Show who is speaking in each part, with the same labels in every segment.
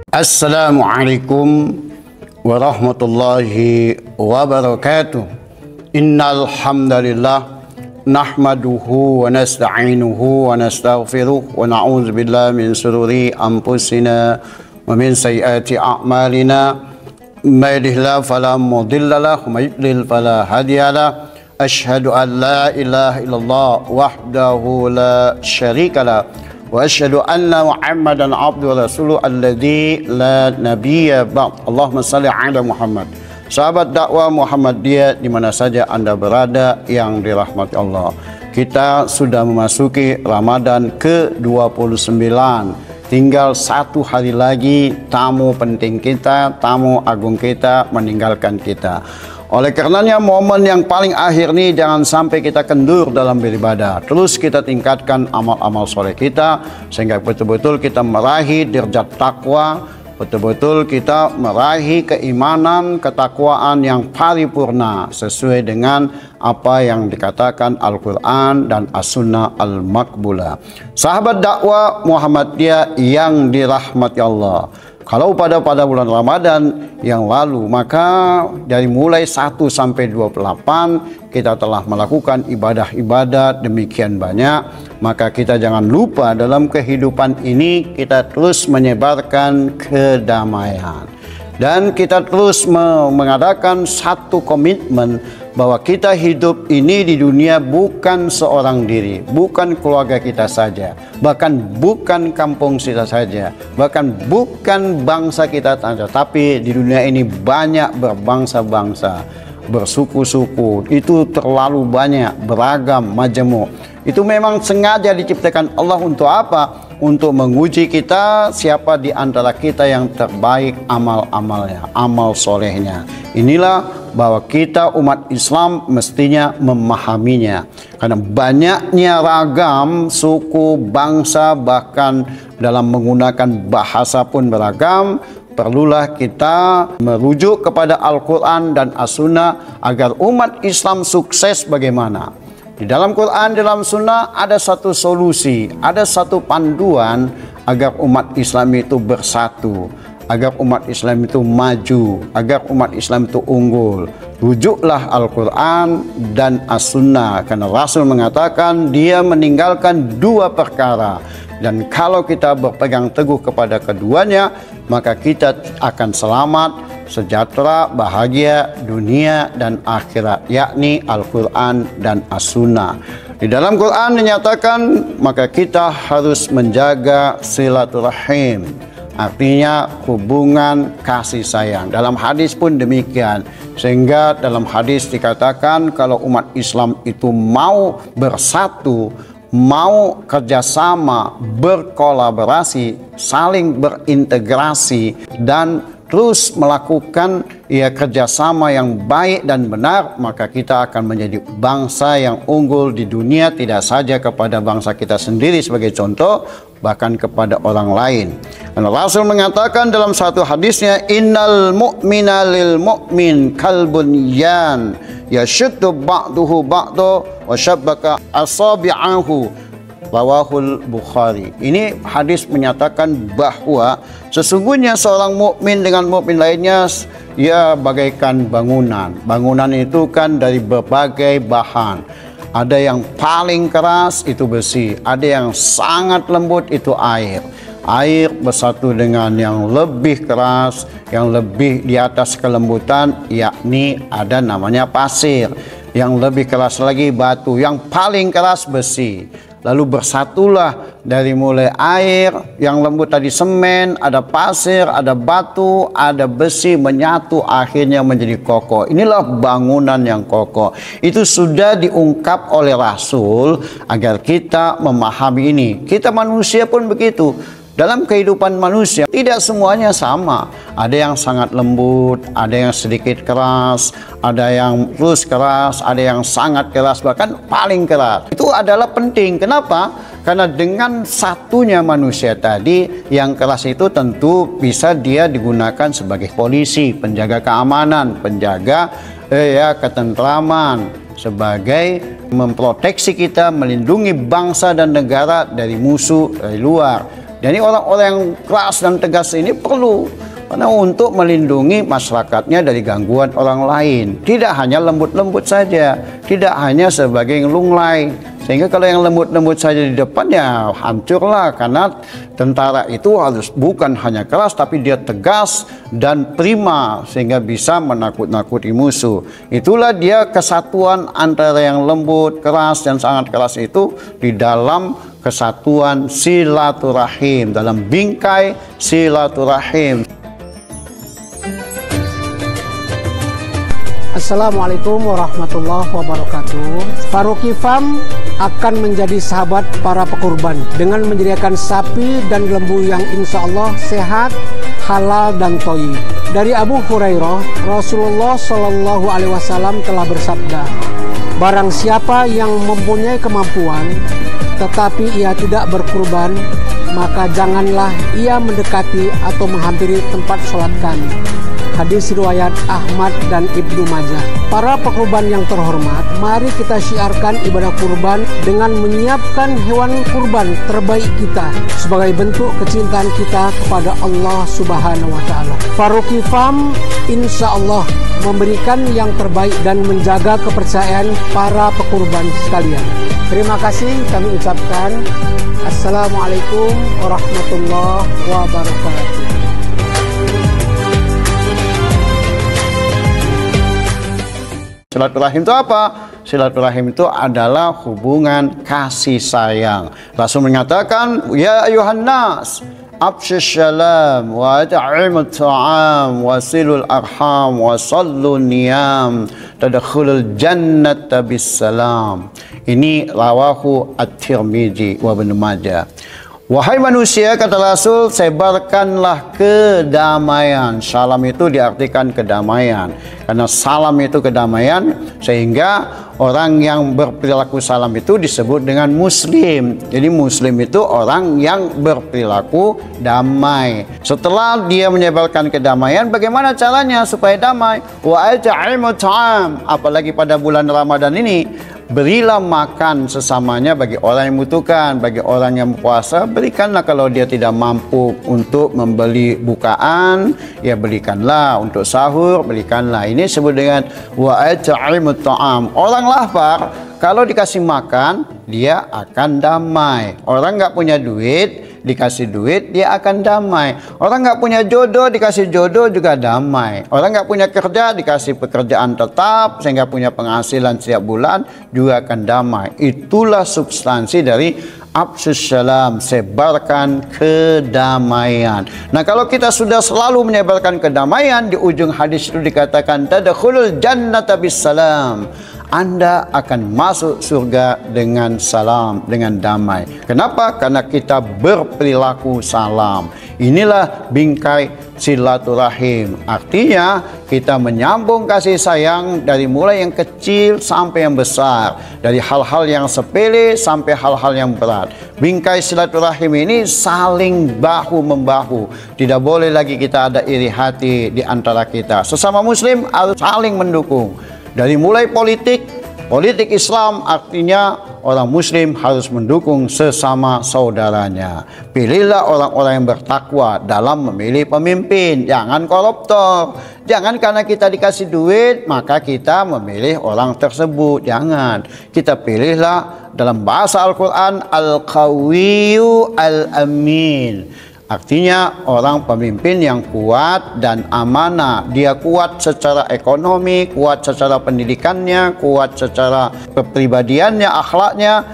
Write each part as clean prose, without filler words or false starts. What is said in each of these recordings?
Speaker 1: Assalamualaikum warahmatullahi wabarakatuh. Innal hamdalillah nahmaduhu wa nasta'inuhu wa nastaghfiruh wa na'udzu billahi min shururi anfusina wa min sayyiati a'malina. May yahdihillahu fala mudilla lahu wa may yudlil fala hadiya lahu. Asyhadu an la ilaha illallah wahdahu la syarika lahu wa asyhadu anna Muhammadan abduhu wa rasuluhu alladzi la nabiyya ba'd. Allahumma shalli ala Muhammad. Sahabat dakwah Muhammadiyah di mana saja Anda berada yang dirahmati Allah. Kita sudah memasuki Ramadan ke-29. Tinggal satu hari lagi tamu penting kita, tamu agung kita meninggalkan kita. Oleh karenanya momen yang paling akhir ini jangan sampai kita kendur dalam beribadah. Terus kita tingkatkan amal-amal soleh kita sehingga betul-betul kita meraih derajat takwa, betul-betul kita meraih keimanan, ketakwaan yang paripurna sesuai dengan apa yang dikatakan Al-Quran dan As-Sunnah Al-Maqbulah. Sahabat dakwah Muhammadiyah yang dirahmati Allah, kalau pada bulan Ramadan yang lalu, maka dari mulai 1 sampai 28 kita telah melakukan ibadah-ibadah demikian banyak. Maka kita jangan lupa dalam kehidupan ini kita terus menyebarkan kedamaian. Dan kita terus mengadakan satu komitmen bahwa kita hidup ini di dunia bukan seorang diri, bukan keluarga kita saja, bahkan bukan kampung kita saja, bahkan bukan bangsa kita saja, tapi di dunia ini banyak berbangsa-bangsa, bersuku-suku, itu terlalu banyak, beragam, majemuk. Itu memang sengaja diciptakan Allah untuk apa? Untuk menguji kita siapa di antara kita yang terbaik amal-amalnya, amal solehnya. Inilah bahwa kita umat Islam mestinya memahaminya. Karena banyaknya ragam suku, bangsa, bahkan dalam menggunakan bahasa pun beragam. Perlulah kita merujuk kepada Al-Quran dan As-Sunnah agar umat Islam sukses bagaimana. Di dalam Quran, dalam Sunnah ada satu solusi, ada satu panduan agar umat Islam itu bersatu, agar umat Islam itu maju, agar umat Islam itu unggul. Rujuklah Al-Quran dan As-Sunnah, karena Rasul mengatakan dia meninggalkan dua perkara. Dan kalau kita berpegang teguh kepada keduanya, maka kita akan selamat, sejahtera, bahagia dunia dan akhirat, yakni Al-Quran dan As-Sunnah. Di dalam Quran dinyatakan maka kita harus menjaga silaturahim, artinya hubungan kasih sayang. Dalam hadis pun demikian, sehingga dalam hadis dikatakan kalau umat Islam itu mau bersatu, mau kerjasama, berkolaborasi, saling berintegrasi, dan terus melakukan kerjasama yang baik dan benar, maka kita akan menjadi bangsa yang unggul di dunia, tidak saja kepada bangsa kita sendiri sebagai contoh, bahkan kepada orang lain. Karena Rasul mengatakan dalam satu hadisnya, innal mu'mina lil mu'min kalbunyan yashuddu ba'duhu ba'du wa syabbaka asabi'ahu. Rawahul Bukhari. Ini hadis menyatakan bahwa sesungguhnya seorang mukmin dengan mukmin lainnya ya bagaikan bangunan. Bangunan itu kan dari berbagai bahan. Ada yang paling keras itu besi, ada yang sangat lembut itu air. Air bersatu dengan yang lebih keras, yang lebih di atas kelembutan, yakni ada namanya pasir. Yang lebih keras lagi batu, yang paling keras besi. Lalu bersatulah dari mulai air yang lembut tadi semen, ada pasir, ada batu, ada besi, menyatu akhirnya menjadi kokoh. Inilah bangunan yang kokoh. Itu sudah diungkap oleh Rasul agar kita memahami ini. Kita manusia pun begitu. Dalam kehidupan manusia tidak semuanya sama. Ada yang sangat lembut, ada yang sedikit keras, ada yang terus keras, ada yang sangat keras, bahkan paling keras. Itu adalah penting. Kenapa? Karena dengan satunya manusia tadi, yang keras itu tentu bisa dia digunakan sebagai polisi, penjaga keamanan, penjaga ketentraman, sebagai memproteksi kita, melindungi bangsa dan negara dari musuh dari luar. Jadi orang-orang yang keras dan tegas ini perlu, karena untuk melindungi masyarakatnya dari gangguan orang lain. Tidak hanya lembut-lembut saja, tidak hanya sebagai lunglai. Sehingga kalau yang lembut-lembut saja di depan, ya hancurlah. Karena tentara itu harus bukan hanya keras, tapi dia tegas dan prima, sehingga bisa menakut-nakuti musuh. Itulah dia kesatuan antara yang lembut, keras, dan sangat keras itu di dalam kesatuan silaturahim, dalam bingkai silaturahim.
Speaker 2: Assalamualaikum warahmatullahi wabarakatuh. Faruqi Farm akan menjadi sahabat para pekurban dengan menyediakan sapi dan lembu yang insya Allah sehat, halal dan thayyib. Dari Abu Hurairah, Rasulullah Shallallahu Alaihi Wasallam telah bersabda, barang siapa yang mempunyai kemampuan tetapi ia tidak berkurban, maka janganlah ia mendekati atau menghampiri tempat sholat kami. Hadis riwayat Ahmad dan Ibnu Majah. Para pekurban yang terhormat, mari kita syiarkan ibadah kurban dengan menyiapkan hewan kurban terbaik kita sebagai bentuk kecintaan kita kepada Allah Subhanahu wa taala. Faruqi Farm insya Allah memberikan yang terbaik dan menjaga kepercayaan para pekurban sekalian. Terima kasih kami ucapkan. Assalamualaikum warahmatullahi wabarakatuh.
Speaker 1: Silaturahim itu apa? Silaturahim itu adalah hubungan kasih sayang. Rasul mengatakan, ya ayuhan nas, afshish salam wa at'imut ta'am wa silul arham wa sallu niyam tadkhulul jannata bisalam. Ini rawahu at-Tirmidzi wa Ibnu Majah. Wahai manusia, kata Rasul, sebarkanlah kedamaian. Salam itu diartikan kedamaian. Karena salam itu kedamaian, sehingga orang yang berperilaku salam itu disebut dengan muslim. Jadi muslim itu orang yang berperilaku damai. Setelah dia menyebarkan kedamaian, bagaimana caranya supaya damai? Wa at'imut ta'am. Apalagi pada bulan Ramadan ini, berilah makan sesamanya bagi orang yang membutuhkan, bagi orang yang puasa, berikanlah. Kalau dia tidak mampu untuk membeli bukaan, ya belikanlah. Untuk sahur, belikanlah. Ini disebut dengan wa at'imut ta'am. Orang lapar, kalau dikasih makan, dia akan damai. Orang nggak punya duit, dikasih duit, dia akan damai. Orang nggak punya jodoh, dikasih jodoh juga damai. Orang nggak punya kerja, dikasih pekerjaan tetap sehingga punya penghasilan setiap bulan, juga akan damai. Itulah substansi dari afshus salam, sebarkan kedamaian. Nah, kalau kita sudah selalu menyebarkan kedamaian, di ujung hadis itu dikatakan tadkhulul jannata bisalam. Anda akan masuk surga dengan salam, dengan damai. Kenapa? Karena kita berperilaku salam. Inilah bingkai silaturahim. Artinya kita menyambung kasih sayang dari mulai yang kecil sampai yang besar, dari hal-hal yang sepele sampai hal-hal yang berat. Bingkai silaturahim ini saling bahu-membahu. Tidak boleh lagi kita ada iri hati di antara kita. Sesama muslim harus saling mendukung. Dari mulai politik Islam, artinya orang muslim harus mendukung sesama saudaranya. Pilihlah orang-orang yang bertakwa dalam memilih pemimpin. Jangan koruptor. Jangan karena kita dikasih duit maka kita memilih orang tersebut. Jangan. Kita pilihlah dalam bahasa Al-Quran Al-Qawiyyu Al-Amin. Artinya orang pemimpin yang kuat dan amanah. Dia kuat secara ekonomi, kuat secara pendidikannya, kuat secara kepribadiannya, akhlaknya.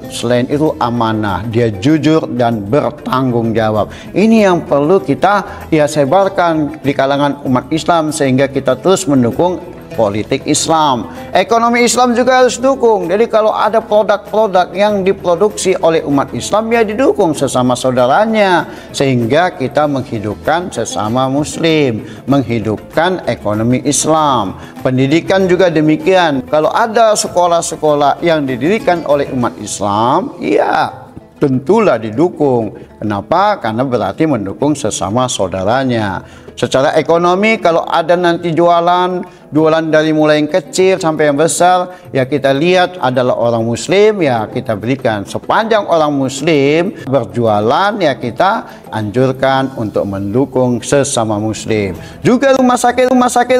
Speaker 1: Selain itu amanah, dia jujur dan bertanggung jawab. Ini yang perlu kita sebarkan di kalangan umat Islam sehingga kita terus mendukung politik Islam. Ekonomi Islam juga harus dukung. Jadi kalau ada produk-produk yang diproduksi oleh umat Islam, ya didukung sesama saudaranya. Sehingga kita menghidupkan sesama muslim, menghidupkan ekonomi Islam. Pendidikan juga demikian. Kalau ada sekolah-sekolah yang didirikan oleh umat Islam, ya tentulah didukung. Kenapa? Karena berarti mendukung sesama saudaranya. Secara ekonomi, kalau ada nanti jualan dari mulai yang kecil sampai yang besar, ya kita lihat adalah orang muslim, ya kita berikan. Sepanjang orang muslim berjualan, ya kita anjurkan untuk mendukung sesama muslim. Juga rumah sakit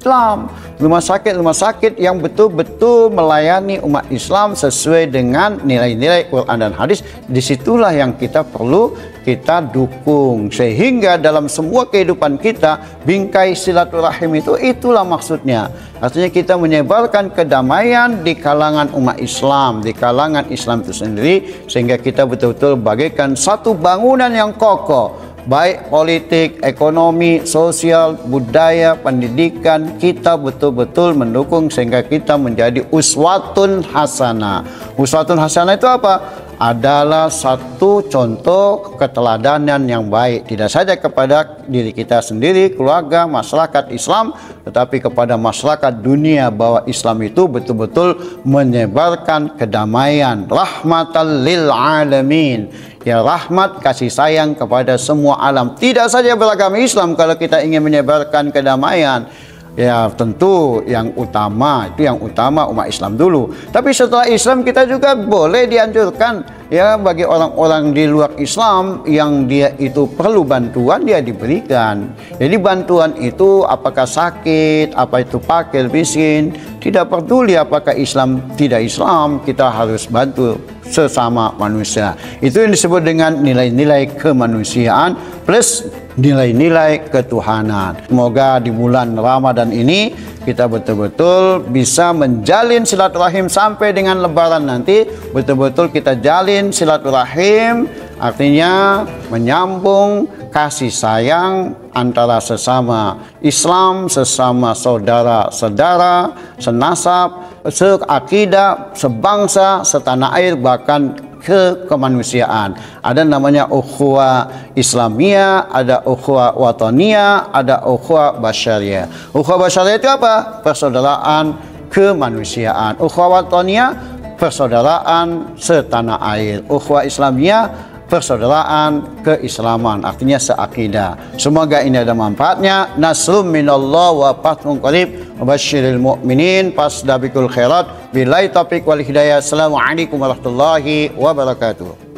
Speaker 1: Islam, rumah sakit yang betul-betul melayani umat Islam sesuai dengan nilai-nilai Quran dan hadis. Disitulah yang kita perlu kita dukung, sehingga dalam semua kehidupan kita bingkai silaturahim itulah maksudnya. Artinya kita menyebarkan kedamaian di kalangan umat Islam, di kalangan Islam itu sendiri, sehingga kita betul-betul bagaikan satu bangunan yang kokoh, baik politik, ekonomi, sosial, budaya, pendidikan. Kita betul-betul mendukung sehingga kita menjadi uswatun hasanah. Uswatun hasanah itu apa? Adalah satu contoh keteladanan yang baik, tidak saja kepada diri kita sendiri, keluarga, masyarakat Islam, tetapi kepada masyarakat dunia, bahwa Islam itu betul-betul menyebarkan kedamaian, rahmatan lil alamin, ya rahmat kasih sayang kepada semua alam. Tidak saja beragama Islam, kalau kita ingin menyebarkan kedamaian, ya tentu yang utama umat Islam dulu. Tapi setelah Islam kita juga boleh dianjurkan, ya bagi orang-orang di luar Islam yang dia itu perlu bantuan, dia diberikan. Jadi bantuan itu apakah sakit, apa itu fakir, miskin, tidak peduli apakah Islam tidak Islam, kita harus bantu sesama manusia. Itu yang disebut dengan nilai-nilai kemanusiaan plus nilai-nilai ketuhanan. Semoga di bulan Ramadan ini kita betul-betul bisa menjalin silaturahim sampai dengan Lebaran nanti. Betul-betul kita jalin silaturahim, artinya menyambung kasih sayang antara sesama Islam, sesama saudara-saudara, senasab, seakidah, sebangsa, setanah air, bahkan kemanusiaan. Ada namanya ukhuwah Islamiyah, ada ukhuwah wataniyah, ada ukhuwah basyariyah. Ukhuwah basyariyah itu apa? Persaudaraan kemanusiaan. Ukhuwah wataniyah, persaudaraan setanah air. Ukhuwah Islamiyah, persaudaraan keislaman, artinya seakidah. Semoga ini ada manfaatnya. Nasrum minallah wa fathun qarib wa basyiril mu'minin fasdabiqul khairat. Billahi taufiq wal hidayah. Assalamualaikum warahmatullahi wabarakatuh.